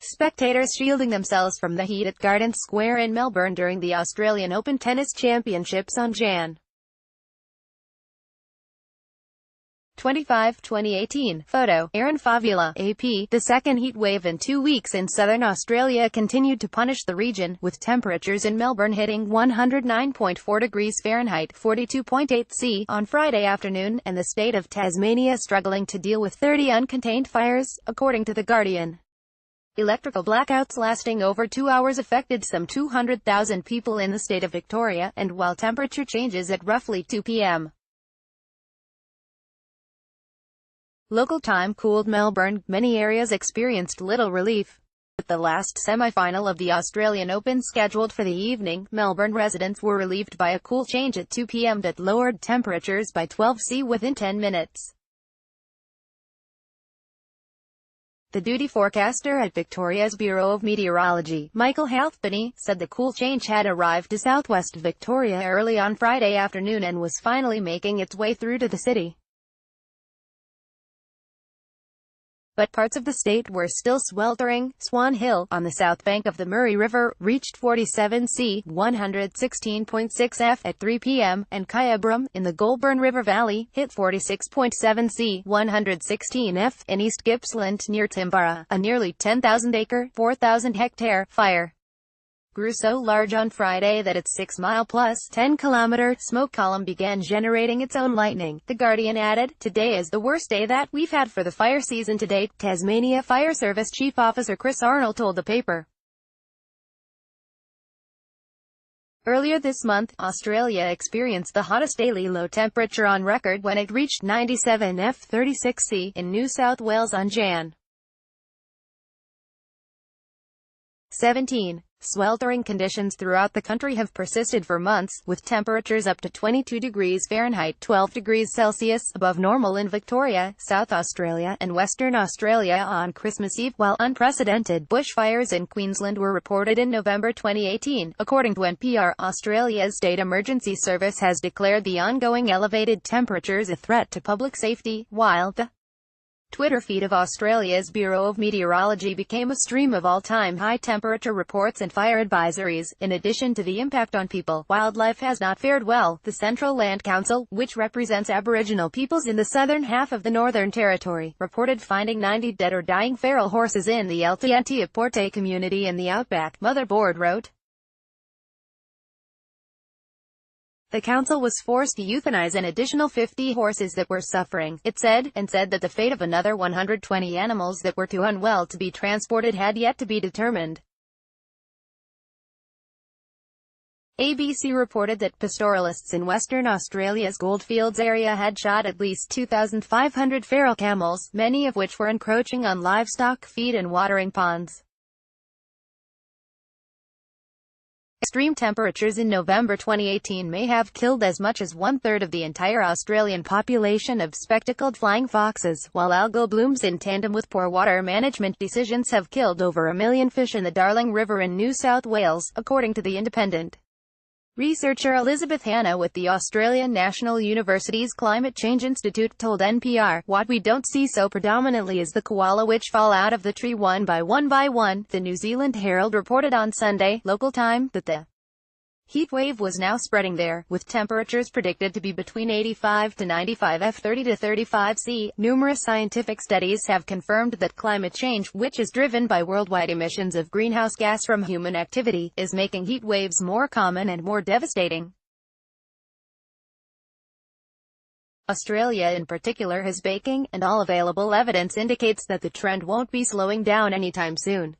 Spectators shielding themselves from the heat at Garden Square in Melbourne during the Australian Open Tennis Championships on Jan. 25, 2018. Photo, Aaron Favila, AP. The second heat wave in 2 weeks in southern Australia continued to punish the region, with temperatures in Melbourne hitting 109.4 degrees Fahrenheit, 42.8 C, on Friday afternoon, and the state of Tasmania struggling to deal with 30 uncontained fires, according to The Guardian. Electrical blackouts lasting over 2 hours affected some 200,000 people in the state of Victoria, and while temperature changes at roughly 2 p.m. local time cooled Melbourne, many areas experienced little relief. With the last semi-final of the Australian Open scheduled for the evening, Melbourne residents were relieved by a cool change at 2 p.m. that lowered temperatures by 12 C within 10 minutes. The duty forecaster at Victoria's Bureau of Meteorology, Michael Halfpenny, said the cool change had arrived to southwest Victoria early on Friday afternoon and was finally making its way through to the city. But parts of the state were still sweltering. Swan Hill, on the south bank of the Murray River, reached 47 C, 116.6 F, at 3 p.m., and Kyabram, in the Goulburn River Valley, hit 46.7 C, 116 F, in East Gippsland near Timbara. A nearly 10,000-acre, 4,000-hectare fire grew so large on Friday that its 6-mile plus 10-kilometer smoke column began generating its own lightning. The Guardian added, "Today is the worst day that we've had for the fire season to date," Tasmania Fire Service Chief Officer Chris Arnold told the paper. Earlier this month, Australia experienced the hottest daily low temperature on record when it reached 97 F 36 C in New South Wales on Jan. 17. Sweltering conditions throughout the country have persisted for months, with temperatures up to 22 degrees Fahrenheit, 12 degrees Celsius, above normal in Victoria, South Australia, and Western Australia on Christmas Eve, while unprecedented bushfires in Queensland were reported in November 2018. According to NPR, Australia's State Emergency Service has declared the ongoing elevated temperatures a threat to public safety, while the Twitter feed of Australia's Bureau of Meteorology became a stream of all-time high temperature reports and fire advisories. In addition to the impact on people, wildlife has not fared well. The Central Land Council, which represents Aboriginal peoples in the southern half of the Northern Territory, reported finding 90 dead or dying feral horses in the El Tianti-Aporte community in the outback, Motherboard wrote. The council was forced to euthanize an additional 50 horses that were suffering, it said, and said that the fate of another 120 animals that were too unwell to be transported had yet to be determined. ABC reported that pastoralists in Western Australia's Goldfields area had shot at least 2,500 feral camels, many of which were encroaching on livestock feed and watering ponds. Extreme temperatures in November 2018 may have killed as much as one-third of the entire Australian population of spectacled flying foxes, while algal blooms in tandem with poor water management decisions have killed over 1 million fish in the Darling River in New South Wales, according to The Independent. Researcher Elizabeth Hanna with the Australian National University's Climate Change Institute told NPR, "What we don't see so predominantly is the koala which fall out of the tree one by one by one." The New Zealand Herald reported on Sunday, local time, that the heat wave was now spreading there, with temperatures predicted to be between 85 to 95 F 30 to 35 C. Numerous scientific studies have confirmed that climate change, which is driven by worldwide emissions of greenhouse gas from human activity, is making heat waves more common and more devastating. Australia in particular has baking, and all available evidence indicates that the trend won't be slowing down anytime soon.